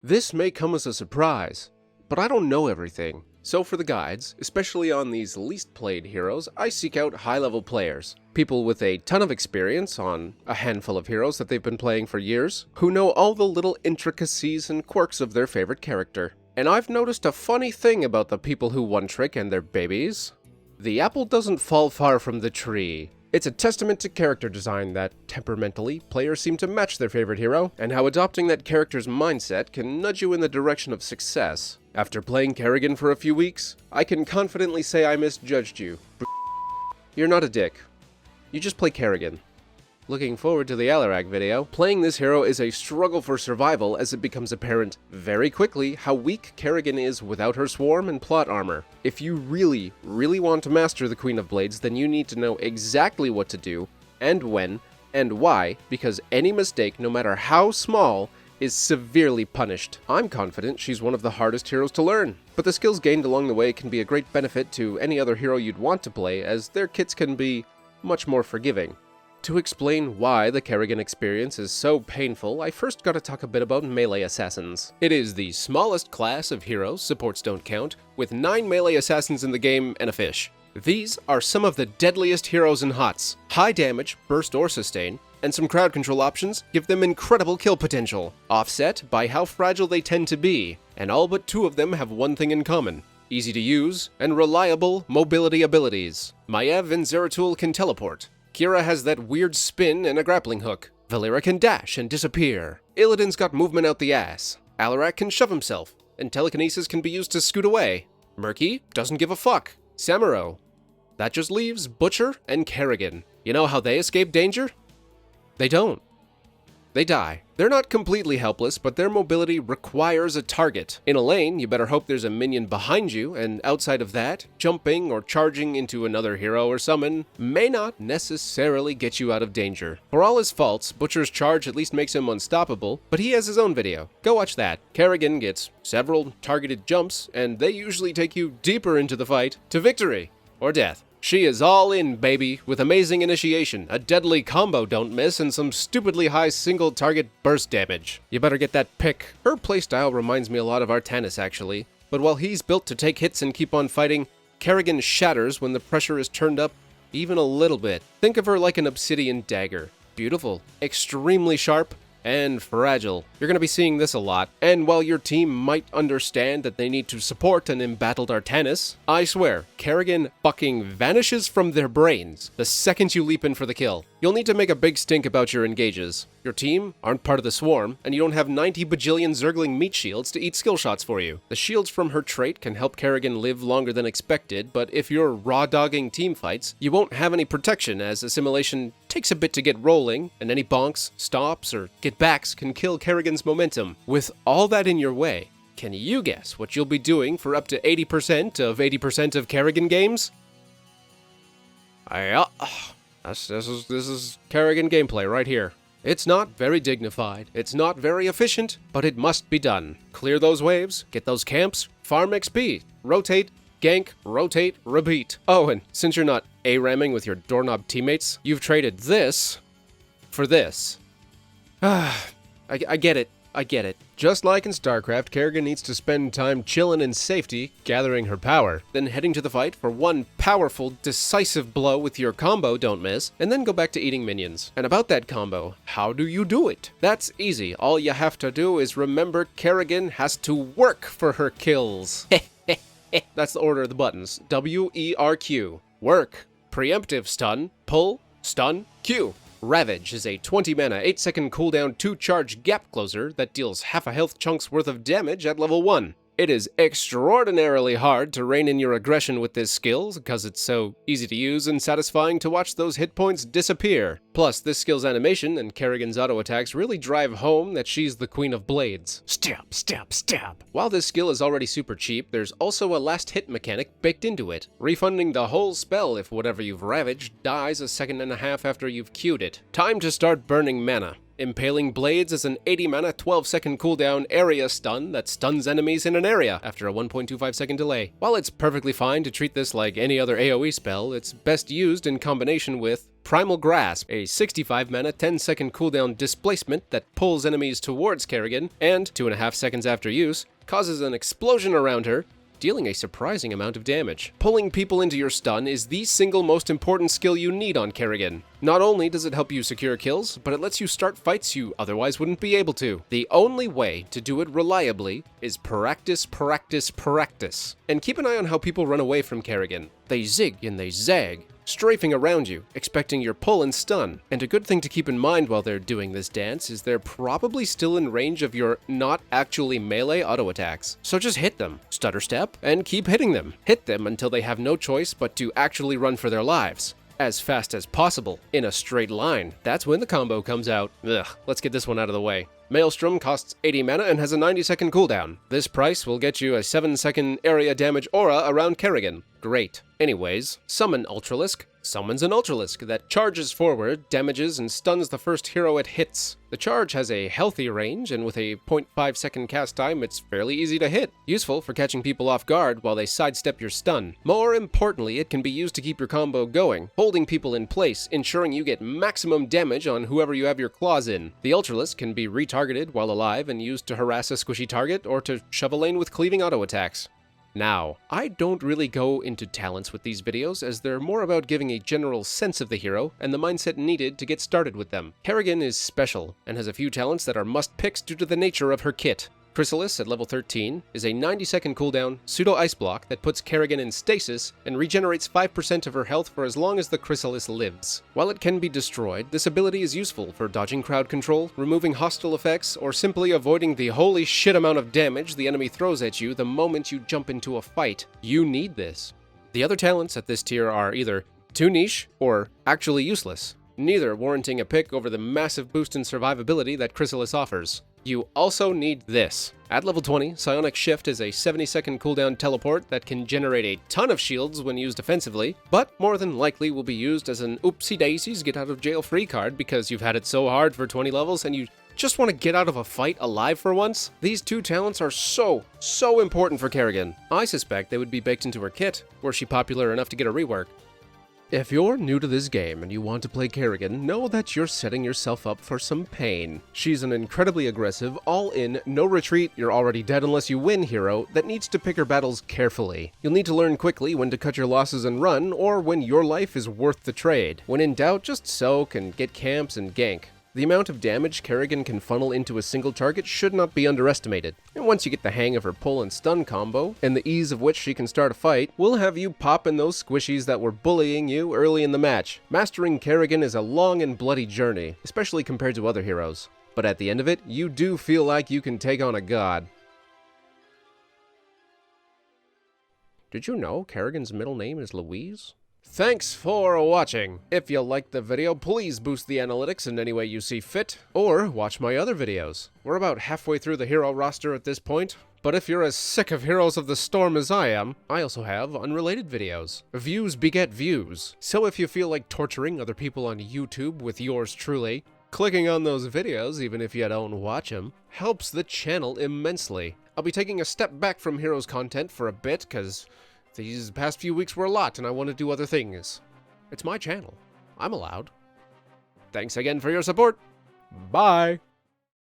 This may come as a surprise, but I don't know everything. So for the guides, especially on these least played heroes, I seek out high-level players. People with a ton of experience on a handful of heroes that they've been playing for years, who know all the little intricacies and quirks of their favorite character. And I've noticed a funny thing about the people who one-trick and their babies. The apple doesn't fall far from the tree. It's a testament to character design that, temperamentally, players seem to match their favorite hero, and how adopting that character's mindset can nudge you in the direction of success. After playing Kerrigan for a few weeks, I can confidently say I misjudged you. You're not a dick. You just play Kerrigan. Looking forward to the Alarak video. Playing this hero is a struggle for survival as it becomes apparent very quickly how weak Kerrigan is without her swarm and plot armor. If you really want to master the Queen of Blades, then you need to know exactly what to do, and when, and why, because any mistake, no matter how small, is severely punished. I'm confident she's one of the hardest heroes to learn, but the skills gained along the way can be a great benefit to any other hero you'd want to play, as their kits can be much more forgiving. To explain why the Kerrigan experience is so painful, I first gotta talk a bit about melee assassins. It is the smallest class of heroes, supports don't count, with 9 melee assassins in the game and a fish. These are some of the deadliest heroes in HOTS. High damage, burst or sustain, and some crowd control options give them incredible kill potential, offset by how fragile they tend to be, and all but 2 of them have one thing in common: easy to use and reliable mobility abilities. Maiev and Zeratul can teleport. Kira has that weird spin and a grappling hook. Valeera can dash and disappear. Illidan's got movement out the ass. Alarak can shove himself, and telekinesis can be used to scoot away. Murky doesn't give a fuck. Samuro. That just leaves Butcher and Kerrigan. You know how they escape danger? They don't. They die. They're not completely helpless, but their mobility requires a target. In a lane, you better hope there's a minion behind you, and outside of that, jumping or charging into another hero or summon may not necessarily get you out of danger. For all his faults, Butcher's charge at least makes him unstoppable, but he has his own video. Go watch that. Kerrigan gets several targeted jumps, and they usually take you deeper into the fight to victory or death. She is all in, baby, with amazing initiation, a deadly combo don't miss, and some stupidly high single target burst damage. You better get that pick. Her playstyle reminds me a lot of Artanis, actually, but while he's built to take hits and keep on fighting, Kerrigan shatters when the pressure is turned up even a little bit. Think of her like an obsidian dagger. Beautiful, extremely sharp, and fragile. You're going to be seeing this a lot, and while your team might understand that they need to support an embattled Artanis, I swear, Kerrigan fucking vanishes from their brains the second you leap in for the kill. You'll need to make a big stink about your engages. Your team aren't part of the swarm, and you don't have 90 bajillion Zergling meat shields to eat skill shots for you. The shields from her trait can help Kerrigan live longer than expected, but if you're raw-dogging team fights, you won't have any protection as assimilation takes a bit to get rolling, and any bonks, stops, or get-backs can kill Kerrigan's momentum. With all that in your way, can you guess what you'll be doing for up to 80% of Kerrigan games? This is Kerrigan gameplay right here. It's not very dignified, it's not very efficient, but it must be done. Clear those waves, get those camps, farm XP, rotate, gank, rotate, repeat. Oh, and since you're not A-ramming with your doorknob teammates, you've traded this for this. I get it. I get it. Just like in StarCraft, Kerrigan needs to spend time chilling in safety, gathering her power, then heading to the fight for one powerful, decisive blow with your combo don't miss, and then go back to eating minions. And about that combo, how do you do it? That's easy. All you have to do is remember Kerrigan has to work for her kills. That's the order of the buttons. W-E-R-Q. Work. Preemptive stun. Pull. Stun. Q. Ravage is a 20 mana, 8 second cooldown, 2 charge gap closer that deals half a health chunk's worth of damage at level 1. It is extraordinarily hard to rein in your aggression with this skill, because it's so easy to use and satisfying to watch those hit points disappear. Plus, this skill's animation and Kerrigan's auto attacks really drive home that she's the Queen of Blades. Stab, stab, stab. While this skill is already super cheap, there's also a last hit mechanic baked into it, refunding the whole spell if whatever you've ravaged dies a second and a half after you've queued it. Time to start burning mana. Impaling Blades is an 80 mana, 12-second cooldown area stun that stuns enemies in an area after a 1.25-second delay. While it's perfectly fine to treat this like any other AoE spell, it's best used in combination with Primal Grasp, a 65 mana, 10-second cooldown displacement that pulls enemies towards Kerrigan, and 2.5 seconds after use, causes an explosion around her, dealing a surprising amount of damage. Pulling people into your stun is the single most important skill you need on Kerrigan. Not only does it help you secure kills, but it lets you start fights you otherwise wouldn't be able to. The only way to do it reliably is practice, practice, practice. And keep an eye on how people run away from Kerrigan. They zig and they zag, strafing around you, expecting your pull and stun. And a good thing to keep in mind while they're doing this dance is they're probably still in range of your not actually melee auto attacks. So just hit them, stutter step, and keep hitting them. Hit them until they have no choice but to actually run for their lives. As fast as possible, in a straight line. That's when the combo comes out. Ugh, let's get this one out of the way. Maelstrom costs 80 mana and has a 90-second cooldown. This price will get you a 7-second area damage aura around Kerrigan. Great. Anyways, Summon Ultralisk summons an Ultralisk that charges forward, damages, and stuns the first hero it hits. The charge has a healthy range, and with a 0.5-second cast time, it's fairly easy to hit. Useful for catching people off guard while they sidestep your stun. More importantly, it can be used to keep your combo going, holding people in place, ensuring you get maximum damage on whoever you have your claws in. The Ultralisk can be retargeted while alive and used to harass a squishy target or to shove a lane with cleaving auto attacks. Now, I don't really go into talents with these videos as they're more about giving a general sense of the hero and the mindset needed to get started with them. Kerrigan is special and has a few talents that are must-picks due to the nature of her kit. Chrysalis at level 13 is a 90-second cooldown pseudo-ice block that puts Kerrigan in stasis and regenerates 5% of her health for as long as the Chrysalis lives. While it can be destroyed, this ability is useful for dodging crowd control, removing hostile effects, or simply avoiding the holy shit amount of damage the enemy throws at you the moment you jump into a fight. You need this. The other talents at this tier are either too niche or actually useless, neither warranting a pick over the massive boost in survivability that Chrysalis offers. You also need this. At level 20, Psionic Shift is a 70-second cooldown teleport that can generate a ton of shields when used offensively, but more than likely will be used as an oopsie-daisies get-out-of-jail-free card because you've had it so hard for 20 levels and you just want to get out of a fight alive for once. These two talents are so important for Kerrigan. I suspect they would be baked into her kit, were she popular enough to get a rework. If you're new to this game and you want to play Kerrigan, know that you're setting yourself up for some pain. She's an incredibly aggressive, all-in, no retreat, you're already dead unless you win hero that needs to pick her battles carefully. You'll need to learn quickly when to cut your losses and run, or when your life is worth the trade. When in doubt, just soak and get camps and gank. The amount of damage Kerrigan can funnel into a single target should not be underestimated. And once you get the hang of her pull and stun combo, and the ease of which she can start a fight, we'll have you popping those squishies that were bullying you early in the match. Mastering Kerrigan is a long and bloody journey, especially compared to other heroes. But at the end of it, you do feel like you can take on a god. Did you know Kerrigan's middle name is Louise? Thanks for watching. If you liked the video, please boost the analytics in any way you see fit, or watch my other videos. We're about halfway through the hero roster at this point, but if you're as sick of Heroes of the Storm as I am, I also have unrelated videos. Views beget views. So if you feel like torturing other people on YouTube with yours truly, clicking on those videos, even if you don't watch them, helps the channel immensely. I'll be taking a step back from Heroes content for a bit, cause these past few weeks were a lot and I want to do other things. It's my channel. I'm allowed. Thanks again for your support. Bye.